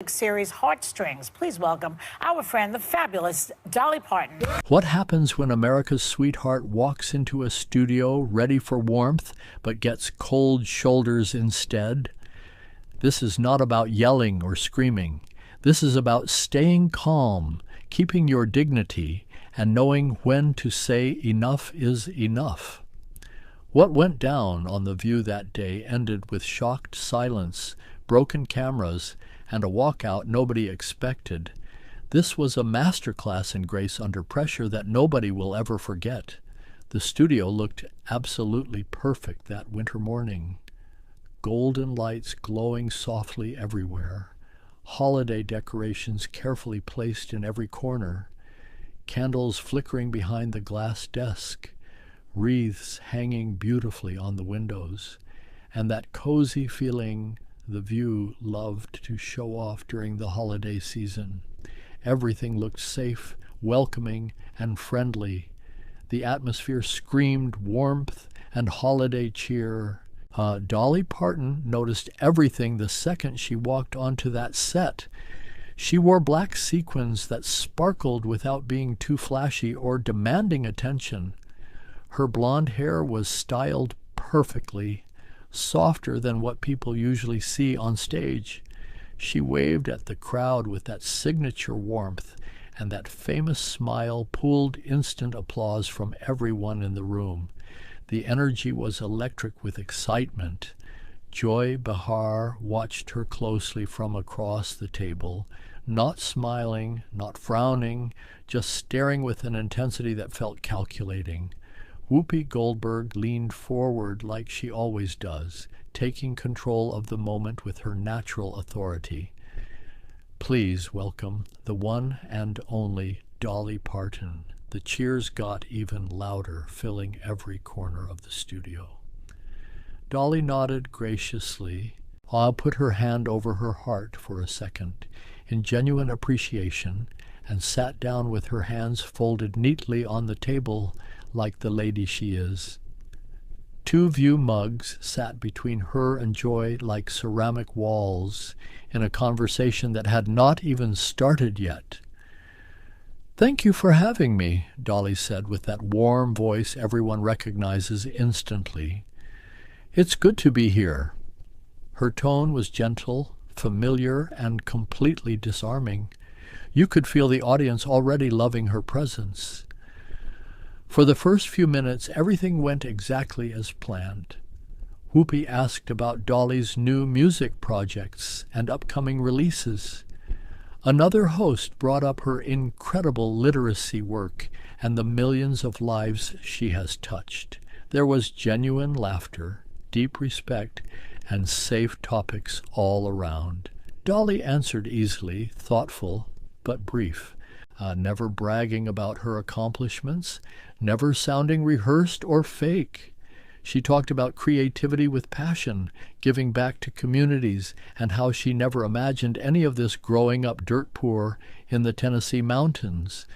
series Heartstrings. Please welcome our friend, the fabulous Dolly Parton. What happens when America's sweetheart walks into a studio ready for warmth but gets cold shoulders instead? This is not about yelling or screaming. This is about staying calm, keeping your dignity, and knowing when to say enough is enough. What went down on The View that day ended with shocked silence, broken cameras, and a walkout nobody expected. This was a masterclass in grace under pressure that nobody will ever forget. The studio looked absolutely perfect that winter morning. Golden lights glowing softly everywhere. Holiday decorations carefully placed in every corner. Candles flickering behind the glass desk. Wreaths hanging beautifully on the windows. And that cozy feeling The View loved to show off during the holiday season. Everything looked safe, welcoming, and friendly. The atmosphere screamed warmth and holiday cheer. Dolly Parton noticed everything the second she walked onto that set. She wore black sequins that sparkled without being too flashy or demanding attention. Her blonde hair was styled perfectly, softer than what people usually see on stage. She waved at the crowd with that signature warmth, and that famous smile pulled instant applause from everyone in the room. The energy was electric with excitement. Joy Behar watched her closely from across the table, not smiling, not frowning, just staring with an intensity that felt calculating. Whoopi Goldberg leaned forward like she always does, taking control of the moment with her natural authority. Please welcome the one and only Dolly Parton. The cheers got even louder, filling every corner of the studio. Dolly nodded graciously. Put her hand over her heart for a second, in genuine appreciation, and sat down with her hands folded neatly on the table like the lady she is. 2 View mugs sat between her and Joy like ceramic walls in a conversation that had not even started yet. "Thank you for having me," Dolly said with that warm voice everyone recognizes instantly. "It's good to be here." Her tone was gentle, familiar, and completely disarming. You could feel the audience already loving her presence. For the first few minutes, everything went exactly as planned. Whoopi asked about Dolly's new music projects and upcoming releases. Another host brought up her incredible literacy work and the millions of lives she has touched. There was genuine laughter, deep respect, and safe topics all around. Dolly answered easily, thoughtful, but brief. Never bragging about her accomplishments, never sounding rehearsed or fake. She talked about creativity with passion, giving back to communities, and how she never imagined any of this growing up dirt poor in the Tennessee mountains.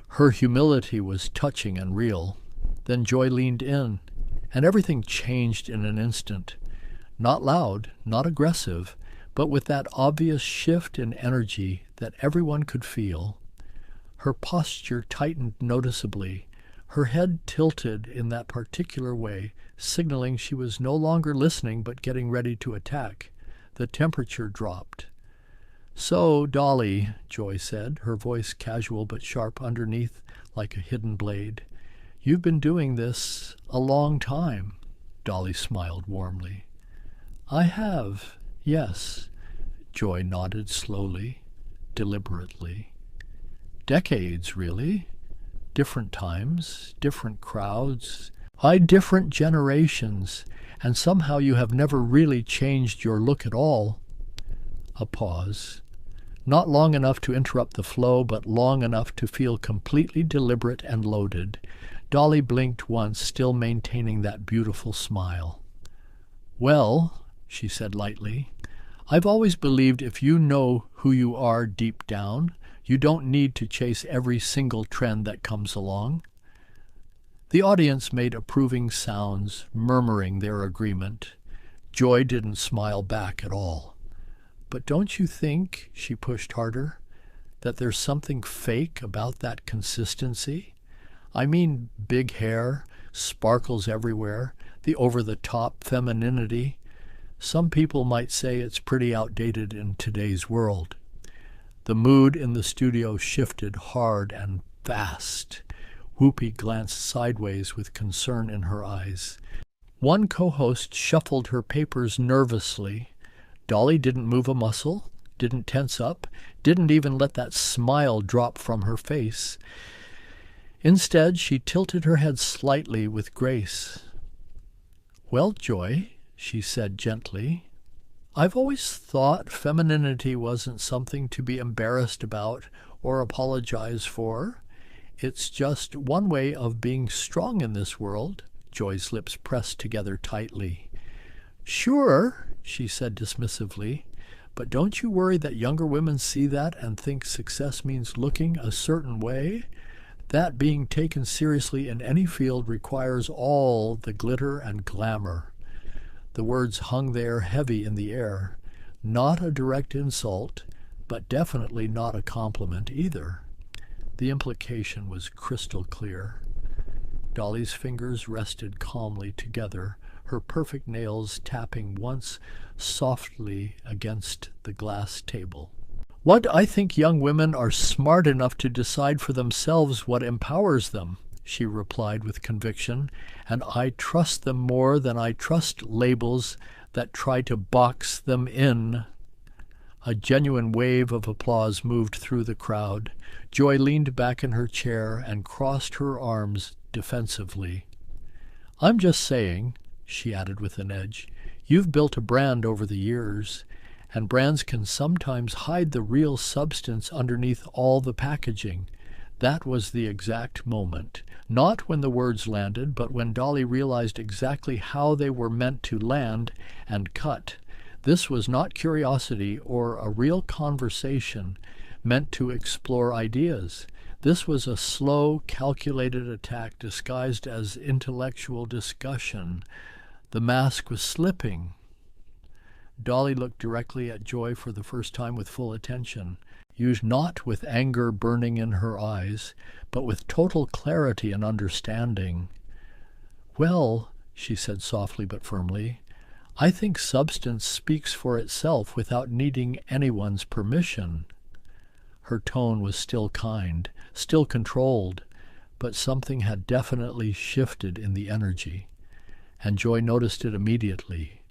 Her humility was touching and real. Then Joy leaned in, and everything changed in an instant. Not loud, not aggressive, but with that obvious shift in energy that everyone could feel. Her posture tightened noticeably, her head tilted in that particular way, signaling she was no longer listening but getting ready to attack. The temperature dropped. "So, Dolly," Joy said, her voice casual but sharp underneath like a hidden blade, "you've been doing this a long time." Dolly smiled warmly. "I have, yes," Joy nodded slowly, deliberately. "Decades, really. Different times, different crowds, different generations, and somehow you have never really changed your look at all." A pause. Not long enough to interrupt the flow, but long enough to feel completely deliberate and loaded. Dolly blinked once, still maintaining that beautiful smile. "Well," she said lightly, "I've always believed if you know who you are deep down, you don't need to chase every single trend that comes along." The audience made approving sounds, murmuring their agreement. Joy didn't smile back at all. But don't you think, she pushed harder, that there's something fake about that consistency? I mean, big hair, sparkles everywhere, the over-the-top femininity. Some people might say it's pretty outdated in today's world. The mood in the studio shifted hard and fast. Whoopi glanced sideways with concern in her eyes. One co-host shuffled her papers nervously. Dolly didn't move a muscle, didn't tense up, didn't even let that smile drop from her face. Instead, she tilted her head slightly with grace. "Well, Joy," she said gently, "I've always thought femininity wasn't something to be embarrassed about or apologize for. It's just one way of being strong in this world." Joy's lips pressed together tightly. "Sure," she said dismissively, "but don't you worry that younger women see that and think success means looking a certain way? That being taken seriously in any field requires all the glitter and glamour." The words hung there heavy in the air, not a direct insult, but definitely not a compliment either. The implication was crystal clear. Dolly's fingers rested calmly together, her perfect nails tapping once softly against the glass table. "What I think young women are smart enough to decide for themselves what empowers them," she replied with conviction, "and I trust them more than I trust labels that try to box them in." A genuine wave of applause moved through the crowd. Joy leaned back in her chair and crossed her arms defensively. "I'm just saying," she added with an edge, "you've built a brand over the years, and brands can sometimes hide the real substance underneath all the packaging. That was the exact moment. Not when the words landed, but when Dolly realized exactly how they were meant to land and cut. This was not curiosity or a real conversation meant to explore ideas. This was a slow, calculated attack disguised as intellectual discussion. The mask was slipping. Dolly looked directly at Joy for the first time with full attention, used not with anger burning in her eyes, but with total clarity and understanding. "Well," she said softly but firmly, "I think substance speaks for itself without needing anyone's permission." Her tone was still kind, still controlled, but something had definitely shifted in the energy, and Joy noticed it immediately.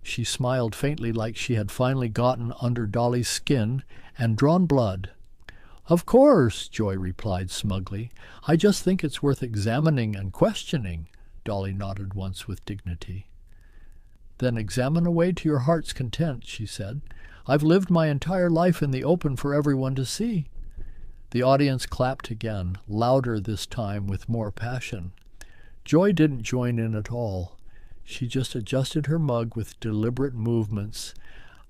She smiled faintly, like she had finally gotten under Dolly's skin and drawn blood. "Of course," Joy replied smugly. "I just think it's worth examining and questioning." Dolly nodded once with dignity. "Then examine away to your heart's content," she said. "I've lived my entire life in the open for everyone to see." The audience clapped again, louder this time with more passion. Joy didn't join in at all. She just adjusted her mug with deliberate movements,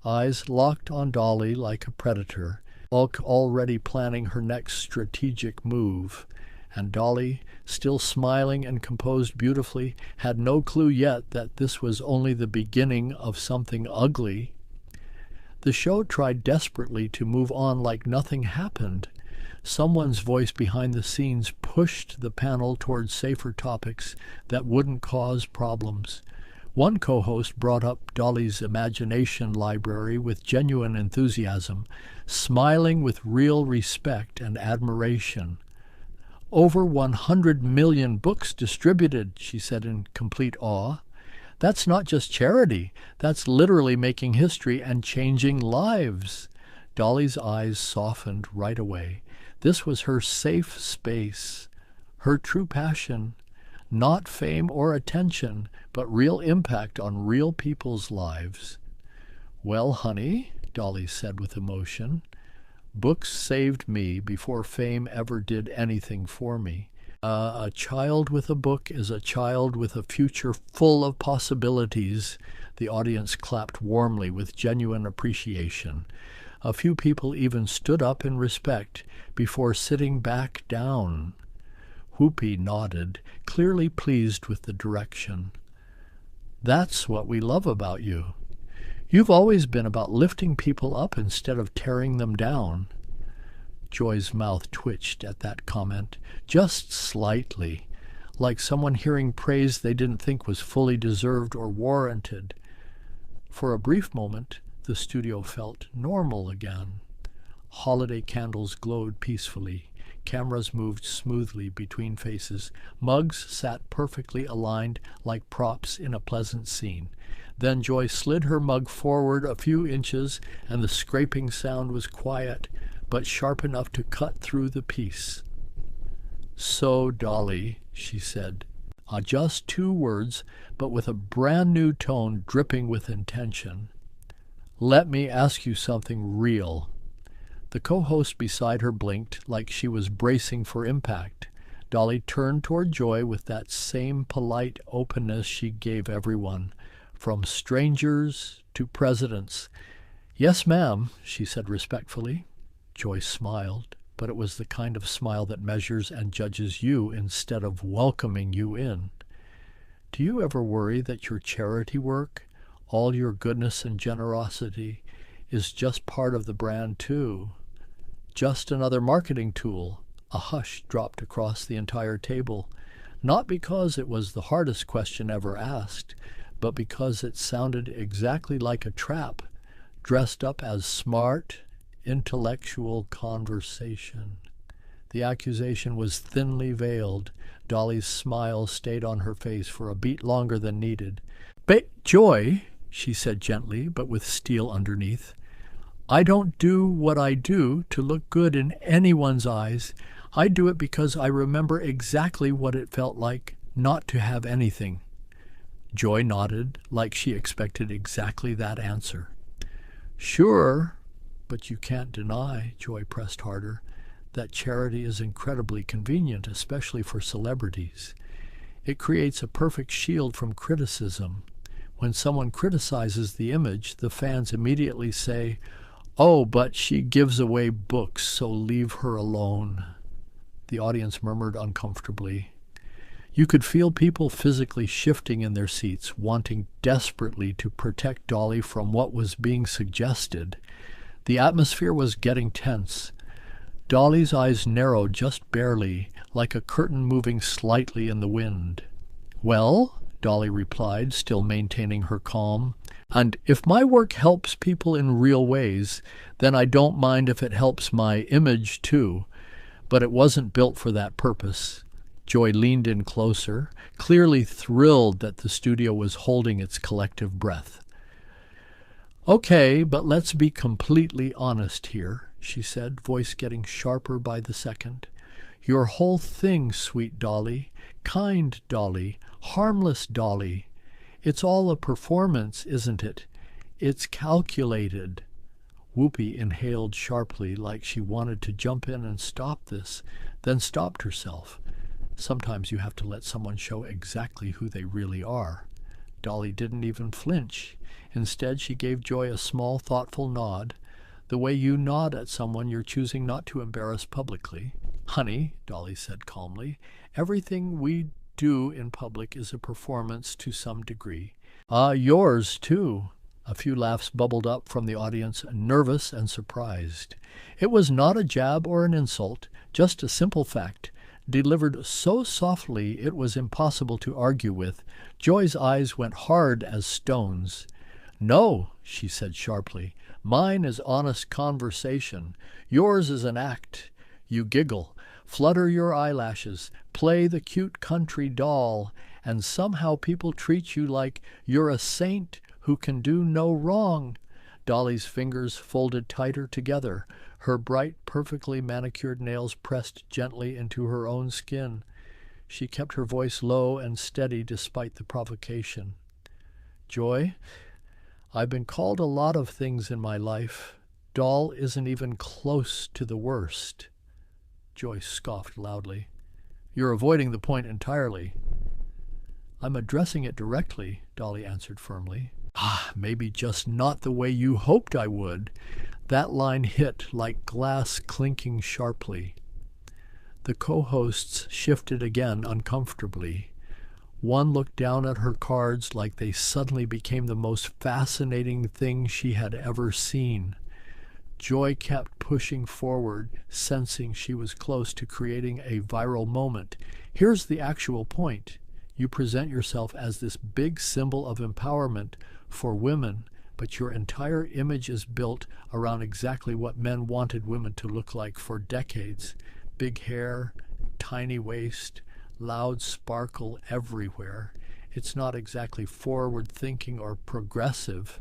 eyes locked on Dolly like a predator, already planning her next strategic move. And Dolly, still smiling and composed beautifully, had no clue yet that this was only the beginning of something ugly. The show tried desperately to move on like nothing happened. Someone's voice behind the scenes pushed the panel towards safer topics that wouldn't cause problems. One co-host brought up Dolly's imagination library with genuine enthusiasm, smiling with real respect and admiration. "Over 100 million books distributed," she said in complete awe. "That's not just charity. That's literally making history and changing lives." Dolly's eyes softened right away. This was her safe space, her true passion, not fame or attention, but real impact on real people's lives. "Well, honey," Dolly said with emotion, "books saved me before fame ever did anything for me. A child with a book is a child with a future full of possibilities." The audience clapped warmly with genuine appreciation. A few people even stood up in respect before sitting back down. Whoopi nodded, clearly pleased with the direction. "That's what we love about you. You've always been about lifting people up instead of tearing them down. Joy's mouth twitched at that comment, just slightly, like someone hearing praise they didn't think was fully deserved or warranted. For a brief moment, the studio felt normal again. Holiday candles glowed peacefully. Cameras moved smoothly between faces. Mugs sat perfectly aligned like props in a pleasant scene. Then Joy slid her mug forward a few inches, and the scraping sound was quiet, but sharp enough to cut through the peace. "So, Dolly," she said. Just 2 words, but with a brand new tone dripping with intention. "Let me ask you something real." The co-host beside her blinked like she was bracing for impact. Dolly turned toward Joy with that same polite openness she gave everyone, from strangers to presidents. "Yes, ma'am," she said respectfully. Joy smiled, but it was the kind of smile that measures and judges you instead of welcoming you in. "Do you ever worry that your charity work, all your goodness and generosity, is just part of the brand too? Just another marketing tool?" A hush dropped across the entire table, not because it was the hardest question ever asked, but because it sounded exactly like a trap, dressed up as smart, intellectual conversation. The accusation was thinly veiled. Dolly's smile stayed on her face for a beat longer than needed. "Joy," she said gently, but with steel underneath, "I don't do what I do to look good in anyone's eyes. I do it because I remember exactly what it felt like not to have anything." Joy nodded, like she expected exactly that answer. "Sure, but you can't deny," Joy pressed harder, "that charity is incredibly convenient, especially for celebrities. It creates a perfect shield from criticism. When someone criticizes the image, the fans immediately say, 'Oh, but she gives away books, so leave her alone.'" The audience murmured uncomfortably. You could feel people physically shifting in their seats, wanting desperately to protect Dolly from what was being suggested. The atmosphere was getting tense. Dolly's eyes narrowed just barely, like a curtain moving slightly in the wind. "Well," Dolly replied, still maintaining her calm, "and if my work helps people in real ways, then I don't mind if it helps my image too. But it wasn't built for that purpose." Joy leaned in closer, clearly thrilled that the studio was holding its collective breath. "Okay, but let's be completely honest here," she said, voice getting sharper by the second. "Your whole thing, sweet Dolly, kind Dolly, harmless Dolly, it's all a performance, isn't it? It's calculated." Whoopi inhaled sharply, like she wanted to jump in and stop this, then stopped herself. Sometimes you have to let someone show exactly who they really are. Dolly didn't even flinch. Instead, she gave Joy a small, thoughtful nod, the way you nod at someone you're choosing not to embarrass publicly. "Honey," Dolly said calmly, "everything we do in public is a performance to some degree. Yours, too." A few laughs bubbled up from the audience, nervous and surprised. It was not a jab or an insult, just a simple fact, delivered so softly it was impossible to argue with. Joy's eyes went hard as stones. "No," she said sharply, "mine is honest conversation. Yours is an act. You giggle, flutter your eyelashes, play the cute country doll, and somehow people treat you like you're a saint who can do no wrong." Dolly's fingers folded tighter together, her bright, perfectly manicured nails pressed gently into her own skin. She kept her voice low and steady despite the provocation. "Joy, I've been called a lot of things in my life. Doll isn't even close to the worst." Joy scoffed loudly. "You're avoiding the point entirely." "I'm addressing it directly," Dolly answered firmly. Maybe just not the way you hoped I would." That line hit like glass clinking sharply. The co-hosts shifted again uncomfortably. One looked down at her cards like they suddenly became the most fascinating thing she had ever seen. Joy kept pushing forward, sensing she was close to creating a viral moment. Here's the actual point. You present yourself as this big symbol of empowerment for women, but your entire image is built around exactly what men wanted women to look like for decades. Big hair, tiny waist, loud sparkle everywhere. It's not exactly forward-thinking or progressive.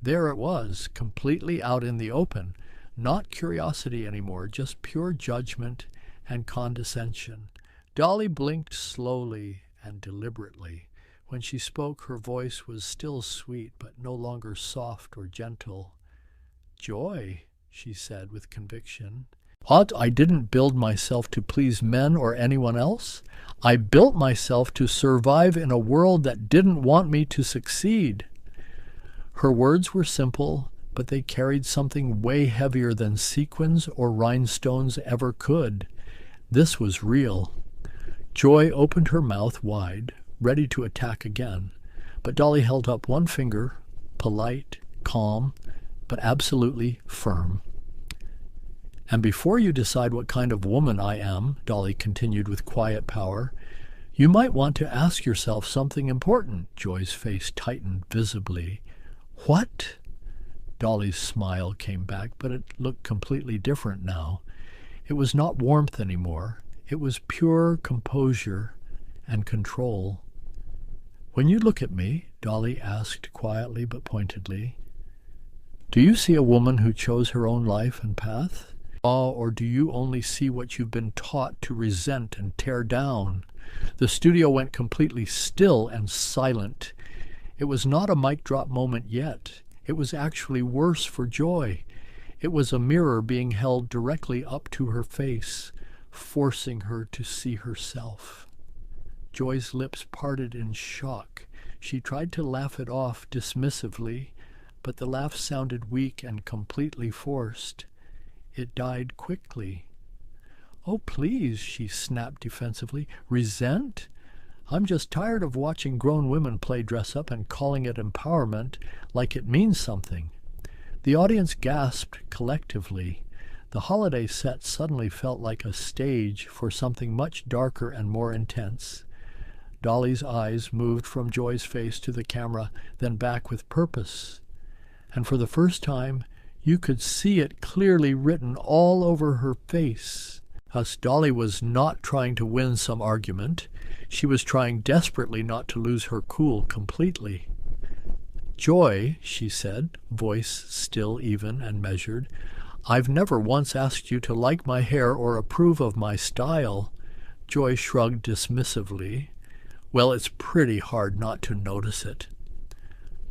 There it was, completely out in the open. Not curiosity anymore, just pure judgment and condescension. Dolly blinked slowly and deliberately. When she spoke, her voice was still sweet, but no longer soft or gentle. "Joy," she said with conviction. "What? I didn't build myself to please men or anyone else. I built myself to survive in a world that didn't want me to succeed." Her words were simple, but they carried something way heavier than sequins or rhinestones ever could. This was real. Joy opened her mouth wide, ready to attack again, but Dolly held up one finger, polite, calm, but absolutely firm. "And before you decide what kind of woman I am," Dolly continued with quiet power, "you might want to ask yourself something important." Joy's face tightened visibly. "What?" Dolly's smile came back, but it looked completely different now. It was not warmth anymore. It was pure composure and control. "When you look at me," Dolly asked quietly but pointedly, "do you see a woman who chose her own life and path? Or do you only see what you've been taught to resent and tear down?" The studio went completely still and silent. It was not a mic drop moment yet. It was actually worse for Joy. It was a mirror being held directly up to her face, forcing her to see herself. Joy's lips parted in shock. She tried to laugh it off dismissively, but the laugh sounded weak and completely forced. It died quickly. "Oh, please," she snapped defensively. "Resent? I'm just tired of watching grown women play dress-up and calling it empowerment like it means something." The audience gasped collectively. The holiday set suddenly felt like a stage for something much darker and more intense. Dolly's eyes moved from Joy's face to the camera, then back with purpose. And for the first time, you could see it clearly written all over her face. Thus, Dolly was not trying to win some argument. She was trying desperately not to lose her cool completely. "Joy," she said, voice still even and measured, "I've never once asked you to like my hair or approve of my style." Joy shrugged dismissively. "Well, it's pretty hard not to notice it."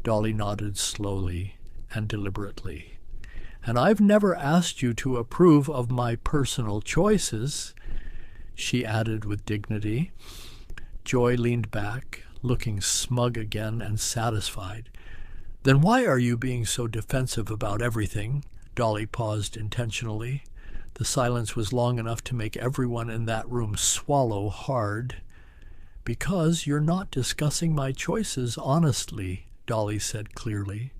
Dolly nodded slowly and deliberately. "And I've never asked you to approve of my personal choices," she added with dignity. Joy leaned back, looking smug again and satisfied. "Then why are you being so defensive about everything?" Dolly paused intentionally. The silence was long enough to make everyone in that room swallow hard. "Because you're not discussing my choices honestly," Dolly said clearly.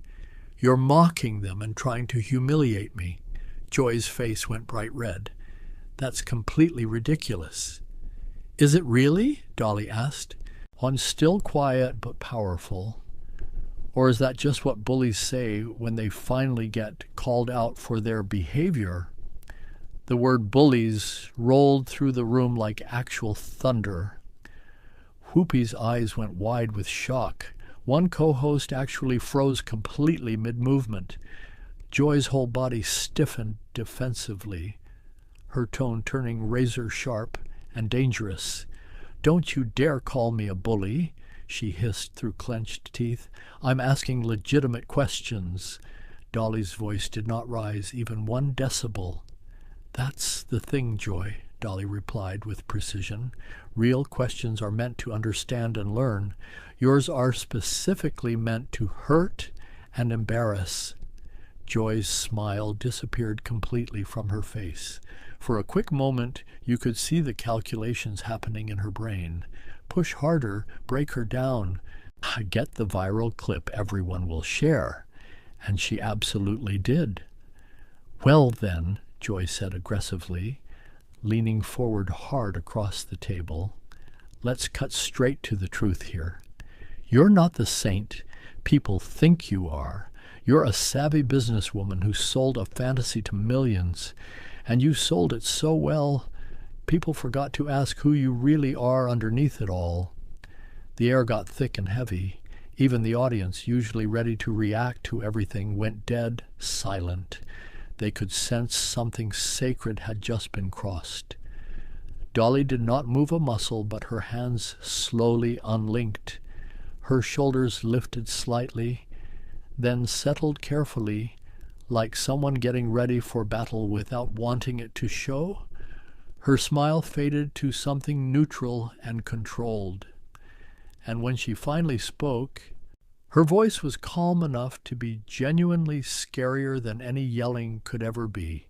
"You're mocking them and trying to humiliate me." Joy's face went bright red. "That's completely ridiculous." "Is it really?" Dolly asked. "On still quiet but powerful. Or is that just what bullies say when they finally get called out for their behavior?" The word bullies rolled through the room like actual thunder. Whoopi's eyes went wide with shock. One co-host actually froze completely mid-movement. Joy's whole body stiffened defensively, her tone turning razor-sharp and dangerous. "Don't you dare call me a bully," she hissed through clenched teeth. "I'm asking legitimate questions." Dolly's voice did not rise even 1 decibel. "That's the thing, Joy," Dolly replied with precision. "Real questions are meant to understand and learn. Yours are specifically meant to hurt and embarrass." Joy's smile disappeared completely from her face. For a quick moment, you could see the calculations happening in her brain. Push harder, break her down. Get the viral clip everyone will share. And she absolutely did. Well then, Joy said aggressively, leaning forward hard across the table, let's cut straight to the truth here. You're not the saint people think you are. You're a savvy businesswoman who sold a fantasy to millions, and you sold it so well, people forgot to ask who you really are underneath it all. The air got thick and heavy. Even the audience, usually ready to react to everything, went dead silent. They could sense something sacred had just been crossed. Dolly did not move a muscle, but her hands slowly unlinked. Her shoulders lifted slightly, then settled carefully, like someone getting ready for battle without wanting it to show. Her smile faded to something neutral and controlled. And when she finally spoke, her voice was calm enough to be genuinely scarier than any yelling could ever be.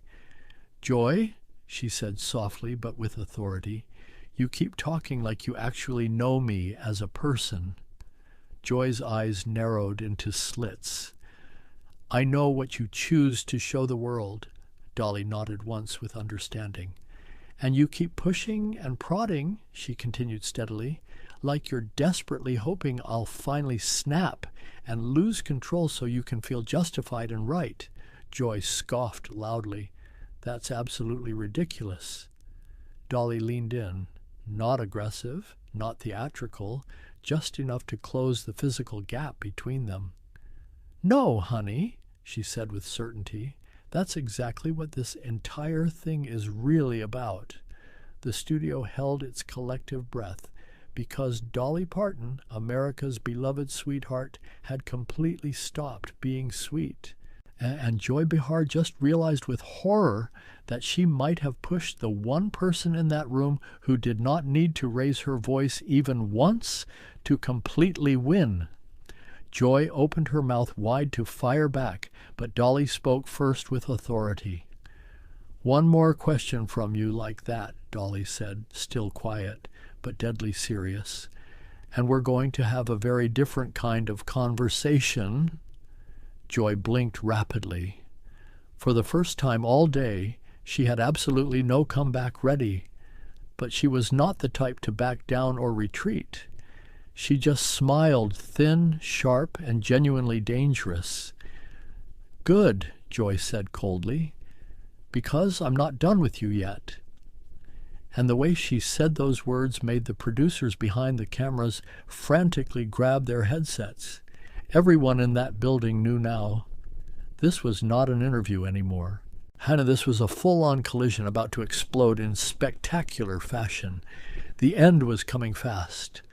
"Joy," she said softly but with authority, "you keep talking like you actually know me as a person." Joy's eyes narrowed into slits. "I know what you choose to show the world," Dolly nodded once with understanding. "And you keep pushing and prodding," she continued steadily, "like you're desperately hoping I'll finally snap and lose control so you can feel justified and right." Joy scoffed loudly. "That's absolutely ridiculous." Dolly leaned in, not aggressive, not theatrical, just enough to close the physical gap between them. "No, honey," she said with certainty. "That's exactly what this entire thing is really about." The studio held its collective breath, because Dolly Parton, America's beloved sweetheart, had completely stopped being sweet. And Joy Behar just realized with horror that she might have pushed the one person in that room who did not need to raise her voice even once to completely win. Joy opened her mouth wide to fire back, but Dolly spoke first with authority. "One more question from you like that," Dolly said, still quiet, but deadly serious. "And we're going to have a very different kind of conversation." Joy blinked rapidly. For the first time all day, she had absolutely no comeback ready, but she was not the type to back down or retreat. She just smiled, thin, sharp, and genuinely dangerous. "Good," Joy said coldly, "because I'm not done with you yet." And the way she said those words made the producers behind the cameras frantically grab their headsets. Everyone in that building knew now. This was not an interview anymore. This was a full-on collision about to explode in spectacular fashion. The end was coming fast.